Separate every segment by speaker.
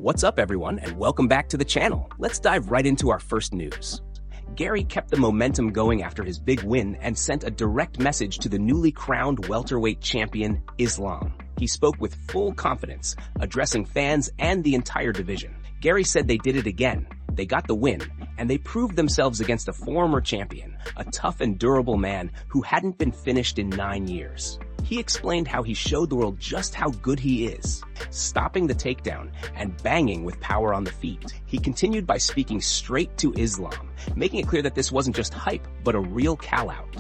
Speaker 1: What's up, everyone, and welcome back to the channel. Let's dive right into our first news. Garry kept the momentum going after his big win and sent a direct message to the newly crowned welterweight champion, Islam. He spoke with full confidence, addressing fans and the entire division. Garry said they did it again. They got the win, and they proved themselves against a former champion, a tough and durable man who hadn't been finished in 9 years. He explained how he showed the world just how good he is, stopping the takedown and banging with power on the feet. He continued by speaking straight to Islam, making it clear that this wasn't just hype, but a real call-out.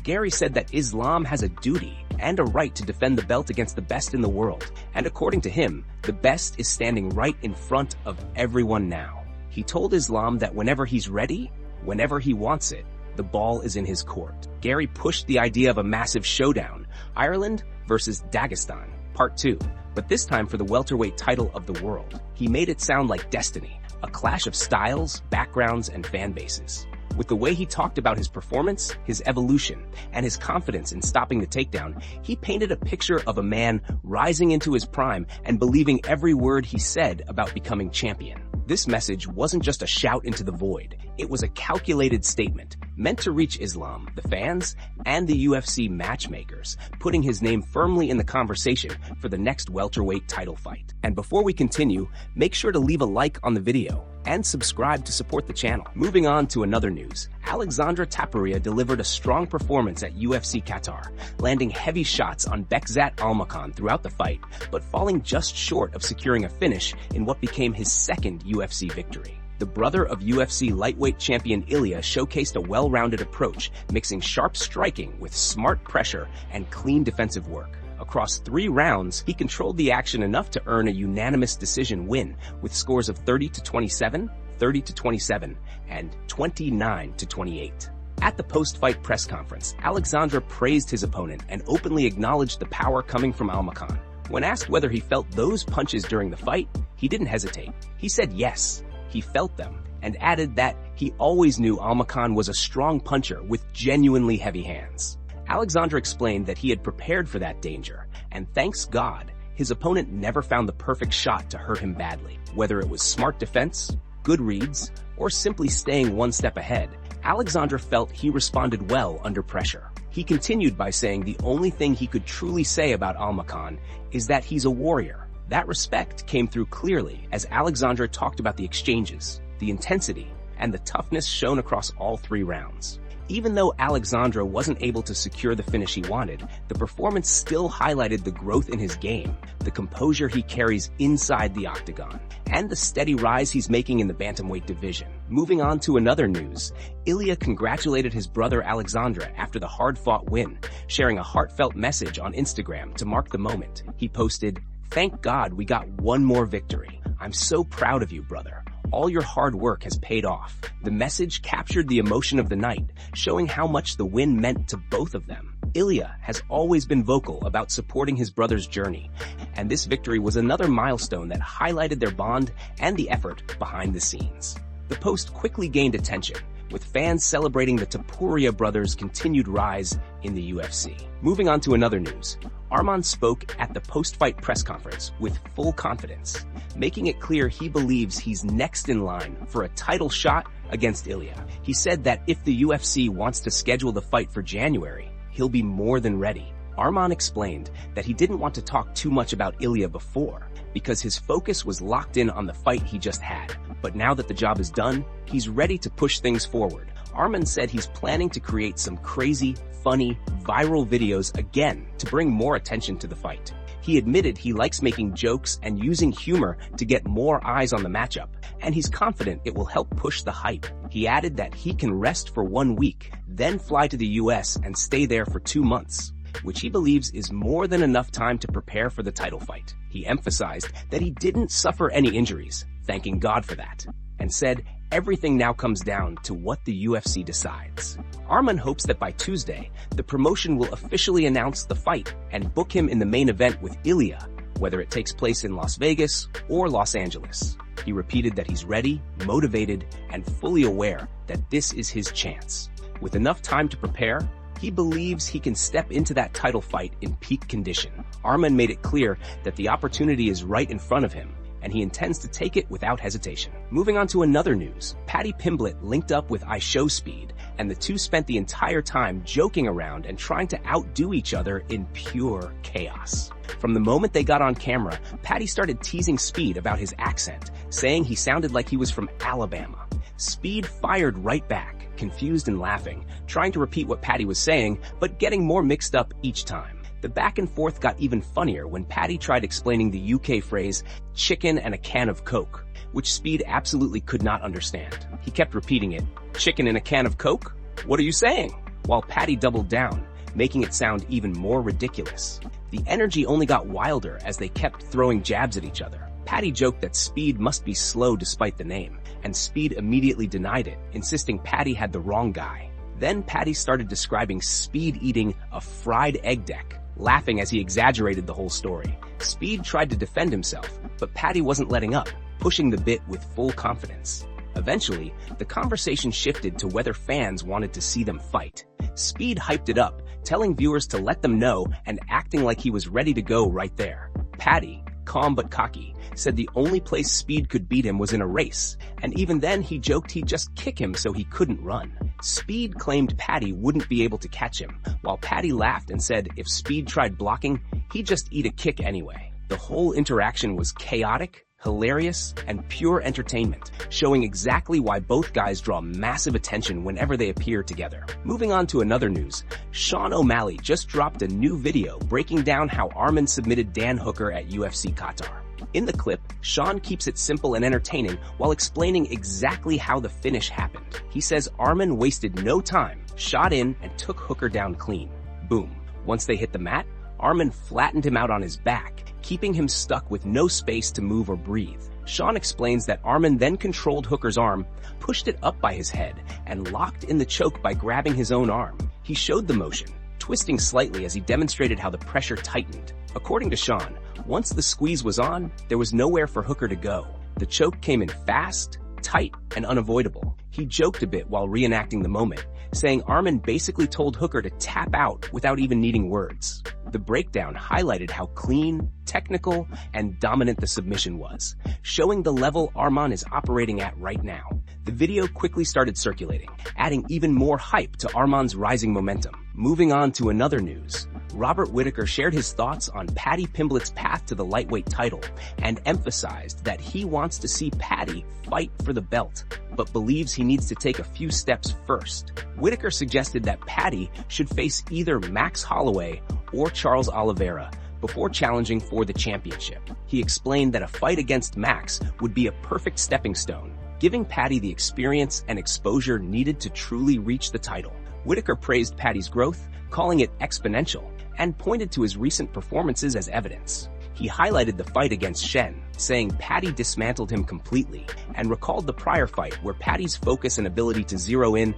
Speaker 1: Garry said that Islam has a duty and a right to defend the belt against the best in the world, and according to him, the best is standing right in front of everyone now. He told Islam that whenever he's ready, whenever he wants it, the ball is in his court. Garry pushed the idea of a massive showdown, Ireland versus Dagestan, Part 2, but this time for the welterweight title of the world. He made it sound like destiny, a clash of styles, backgrounds, and fan bases. With the way he talked about his performance, his evolution, and his confidence in stopping the takedown, he painted a picture of a man rising into his prime and believing every word he said about becoming champion. This message wasn't just a shout into the void. It was a calculated statement, meant to reach Islam, the fans, and the UFC matchmakers, putting his name firmly in the conversation for the next welterweight title fight. And before we continue, make sure to leave a like on the video and subscribe to support the channel. Moving on to another news, Alexandre Tapuria delivered a strong performance at UFC Qatar, landing heavy shots on Bekzat Almakhan throughout the fight, but falling just short of securing a finish in what became his second UFC victory. The brother of UFC lightweight champion Ilia showcased a well-rounded approach, mixing sharp striking with smart pressure and clean defensive work. Across 3 rounds, he controlled the action enough to earn a unanimous decision win with scores of 30-27, 30-27, and 29-28. At the post-fight press conference, Alexandre praised his opponent and openly acknowledged the power coming from Almakhan. When asked whether he felt those punches during the fight, he didn't hesitate. He said yes, he felt them, and added that he always knew Almakhan was a strong puncher with genuinely heavy hands. Alexandre explained that he had prepared for that danger, and thanks God, his opponent never found the perfect shot to hurt him badly. Whether it was smart defense, good reads, or simply staying one step ahead, Alexandre felt he responded well under pressure. He continued by saying the only thing he could truly say about Almakhan is that he's a warrior. That respect came through clearly as Alexandre talked about the exchanges, the intensity, and the toughness shown across all 3 rounds. Even though Alexandre wasn't able to secure the finish he wanted, the performance still highlighted the growth in his game, the composure he carries inside the octagon, and the steady rise he's making in the bantamweight division. Moving on to another news, Ilia congratulated his brother Alexandre after the hard-fought win, sharing a heartfelt message on Instagram to mark the moment. He posted, "Thank God we got one more victory. I'm so proud of you, brother. All your hard work has paid off." The message captured the emotion of the night, showing how much the win meant to both of them. Ilia has always been vocal about supporting his brother's journey, and this victory was another milestone that highlighted their bond and the effort behind the scenes. The post quickly gained attention, with fans celebrating the Tapuria brothers' continued rise in the UFC. Moving on to another news, Arman spoke at the post-fight press conference with full confidence, making it clear he believes he's next in line for a title shot against Ilia. He said that if the UFC wants to schedule the fight for January, he'll be more than ready. Arman explained that he didn't want to talk too much about Ilia before, because his focus was locked in on the fight he just had. But now that the job is done, he's ready to push things forward. Arman said he's planning to create some crazy, funny, viral videos again to bring more attention to the fight. He admitted he likes making jokes and using humor to get more eyes on the matchup, and he's confident it will help push the hype. He added that he can rest for 1 week, then fly to the US and stay there for 2 months, which he believes is more than enough time to prepare for the title fight. He emphasized that he didn't suffer any injuries, thanking God for that, and said everything now comes down to what the UFC decides. Arman hopes that by Tuesday, the promotion will officially announce the fight and book him in the main event with Ilia, whether it takes place in Las Vegas or Los Angeles. He repeated that he's ready, motivated, and fully aware that this is his chance. With enough time to prepare, he believes he can step into that title fight in peak condition. Arman made it clear that the opportunity is right in front of him, and he intends to take it without hesitation. Moving on to another news, Paddy Pimblett linked up with IShowSpeed, and the two spent the entire time joking around and trying to outdo each other in pure chaos. From the moment they got on camera, Paddy started teasing Speed about his accent, saying he sounded like he was from Alabama. Speed fired right back, confused and laughing, trying to repeat what Paddy was saying, but getting more mixed up each time. The back and forth got even funnier when Paddy tried explaining the UK phrase, chicken and a can of Coke, which Speed absolutely could not understand. He kept repeating it, chicken and a can of Coke? What are you saying? While Paddy doubled down, making it sound even more ridiculous. The energy only got wilder as they kept throwing jabs at each other. Paddy joked that Speed must be slow despite the name, and Speed immediately denied it, insisting Paddy had the wrong guy. Then Paddy started describing Speed eating a fried egg deck, laughing as he exaggerated the whole story. Speed tried to defend himself, but Paddy wasn't letting up, pushing the bit with full confidence. Eventually, the conversation shifted to whether fans wanted to see them fight. Speed hyped it up, telling viewers to let them know and acting like he was ready to go right there. Paddy, calm but cocky, said the only place Speed could beat him was in a race, and even then he joked he'd just kick him so he couldn't run. Speed claimed Paddy wouldn't be able to catch him, while Paddy laughed and said if Speed tried blocking, he'd just eat a kick anyway. The whole interaction was chaotic, hilarious, and pure entertainment, showing exactly why both guys draw massive attention whenever they appear together. Moving on to another news, Sean O'Malley just dropped a new video breaking down how Arman submitted Dan Hooker at UFC Qatar. In the clip, Sean keeps it simple and entertaining while explaining exactly how the finish happened. He says Arman wasted no time, shot in, and took Hooker down clean. Boom. Once they hit the mat, Arman flattened him out on his back, keeping him stuck with no space to move or breathe. Sean explains that Arman then controlled Hooker's arm, pushed it up by his head, and locked in the choke by grabbing his own arm. He showed the motion, twisting slightly as he demonstrated how the pressure tightened. According to Sean, once the squeeze was on, there was nowhere for Hooker to go. The choke came in fast, tight, and unavoidable. He joked a bit while reenacting the moment, saying Arman basically told Hooker to tap out without even needing words. The breakdown highlighted how clean, technical, and dominant the submission was, showing the level Arman is operating at right now. The video quickly started circulating, adding even more hype to Arman's rising momentum. Moving on to another news, Robert Whittaker shared his thoughts on Paddy Pimblett's path to the lightweight title and emphasized that he wants to see Paddy fight for the belt, but believes he needs to take a few steps first. Whittaker suggested that Paddy should face either Max Holloway or Charles Oliveira before challenging for the championship. He explained that a fight against Max would be a perfect stepping stone, giving Paddy the experience and exposure needed to truly reach the title. Whittaker praised Paddy's growth, calling it exponential, and pointed to his recent performances as evidence. He highlighted the fight against Shen, saying Paddy dismantled him completely, and recalled the prior fight where Paddy's focus and ability to zero in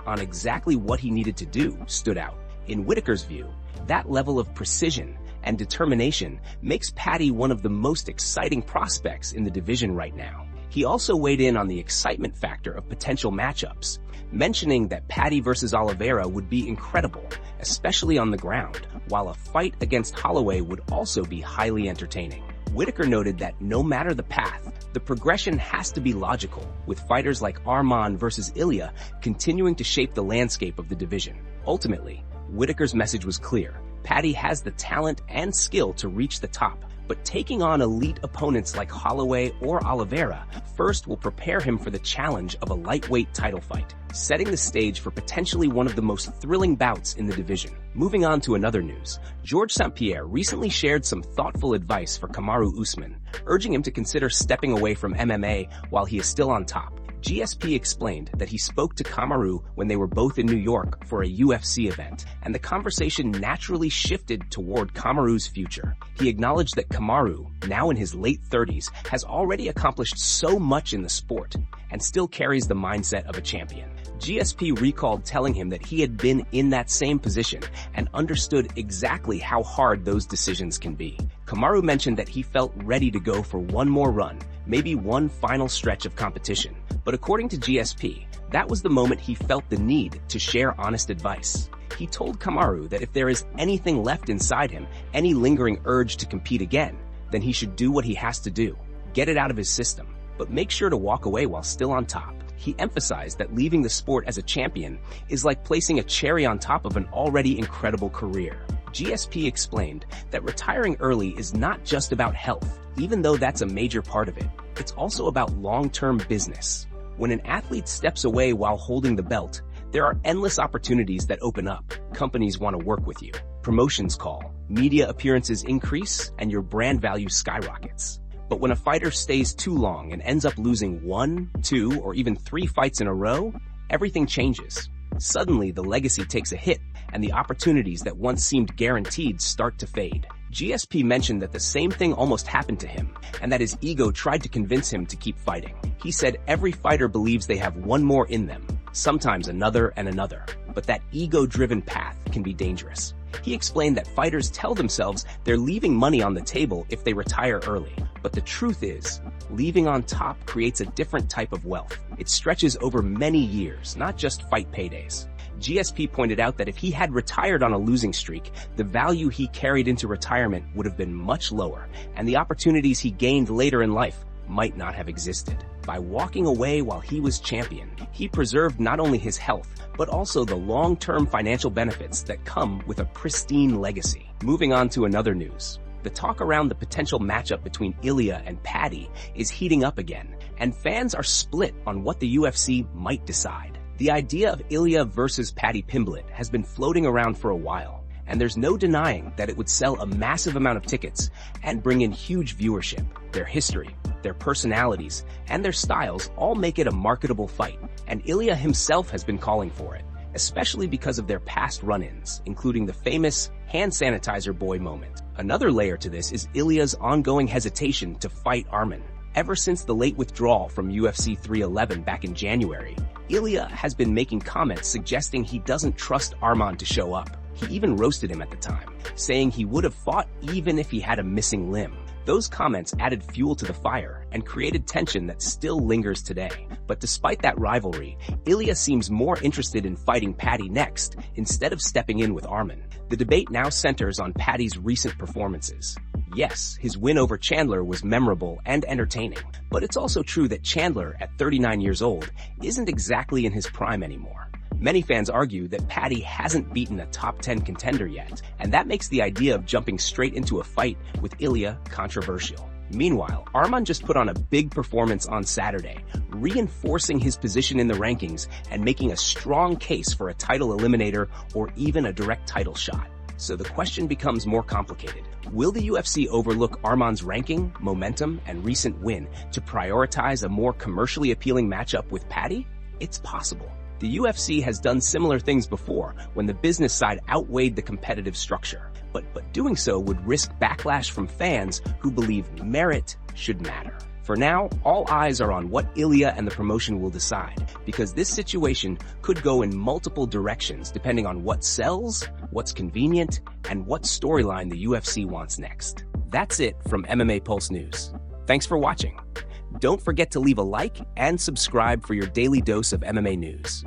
Speaker 1: on exactly what he needed to do stood out. In Whittaker's view, that level of precision and determination makes Paddy one of the most exciting prospects in the division right now. He also weighed in on the excitement factor of potential matchups, mentioning that Paddy versus Oliveira would be incredible, especially on the ground, while a fight against Holloway would also be highly entertaining. Whittaker noted that no matter the path, the progression has to be logical, with fighters like Arman versus Ilia continuing to shape the landscape of the division. Ultimately, Whittaker's message was clear. Paddy has the talent and skill to reach the top, but taking on elite opponents like Holloway or Oliveira first will prepare him for the challenge of a lightweight title fight, setting the stage for potentially one of the most thrilling bouts in the division. Moving on to another news, Georges St-Pierre recently shared some thoughtful advice for Kamaru Usman, urging him to consider stepping away from MMA while he is still on top. GSP explained that he spoke to Kamaru when they were both in New York for a UFC event, and the conversation naturally shifted toward Kamaru's future. He acknowledged that Kamaru, now in his late 30s, has already accomplished so much in the sport and still carries the mindset of a champion. GSP recalled telling him that he had been in that same position and understood exactly how hard those decisions can be. Kamaru mentioned that he felt ready to go for one more run, maybe one final stretch of competition. But according to GSP, that was the moment he felt the need to share honest advice. He told Kamaru that if there is anything left inside him, any lingering urge to compete again, then he should do what he has to do. get it out of his system, but make sure to walk away while still on top. He emphasized that leaving the sport as a champion is like placing a cherry on top of an already incredible career. GSP explained that retiring early is not just about health, even though that's a major part of it. It's also about long-term business. When an athlete steps away while holding the belt, there are endless opportunities that open up. Companies want to work with you. Promotions call, media appearances increase, and your brand value skyrockets. But when a fighter stays too long and ends up losing 1, 2, or even 3 fights in a row, everything changes. Suddenly, the legacy takes a hit, and the opportunities that once seemed guaranteed start to fade. GSP mentioned that the same thing almost happened to him, and that his ego tried to convince him to keep fighting. He said every fighter believes they have one more in them, sometimes another and another, but that ego-driven path can be dangerous. He explained that fighters tell themselves they're leaving money on the table if they retire early, but the truth is, leaving on top creates a different type of wealth. It stretches over many years, not just fight paydays. GSP pointed out that if he had retired on a losing streak, the value he carried into retirement would have been much lower, and the opportunities he gained later in life might not have existed. By walking away while he was champion, he preserved not only his health, but also the long-term financial benefits that come with a pristine legacy. Moving on to another news. The talk around the potential matchup between Ilia and Paddy is heating up again, and fans are split on what the UFC might decide. The idea of Ilia versus Paddy Pimblett has been floating around for a while, and there's no denying that it would sell a massive amount of tickets and bring in huge viewership. Their history, their personalities, and their styles all make it a marketable fight, and Ilia himself has been calling for it, especially because of their past run-ins, including the famous hand sanitizer boy moment. Another layer to this is Ilia's ongoing hesitation to fight Arman. Ever since the late withdrawal from UFC 311 back in January, Ilia has been making comments suggesting he doesn't trust Arman to show up. He even roasted him at the time, saying he would have fought even if he had a missing limb. Those comments added fuel to the fire and created tension that still lingers today. But despite that rivalry, Ilia seems more interested in fighting Paddy next instead of stepping in with Arman. The debate now centers on Paddy's recent performances. Yes, his win over Chandler was memorable and entertaining, but it's also true that Chandler, at 39 years old, isn't exactly in his prime anymore. Many fans argue that Paddy hasn't beaten a top 10 contender yet, and that makes the idea of jumping straight into a fight with Ilia controversial. Meanwhile, Arman just put on a big performance on Saturday, reinforcing his position in the rankings and making a strong case for a title eliminator or even a direct title shot. So the question becomes more complicated. Will the UFC overlook Arman's ranking, momentum, and recent win to prioritize a more commercially appealing matchup with Paddy? It's possible. The UFC has done similar things before when the business side outweighed the competitive structure, but doing so would risk backlash from fans who believe merit should matter. For now, all eyes are on what Ilia and the promotion will decide, because this situation could go in multiple directions depending on what sells, what's convenient, and what storyline the UFC wants next. That's it from MMA Pulse News. Thanks for watching. Don't forget to leave a like and subscribe for your daily dose of MMA news.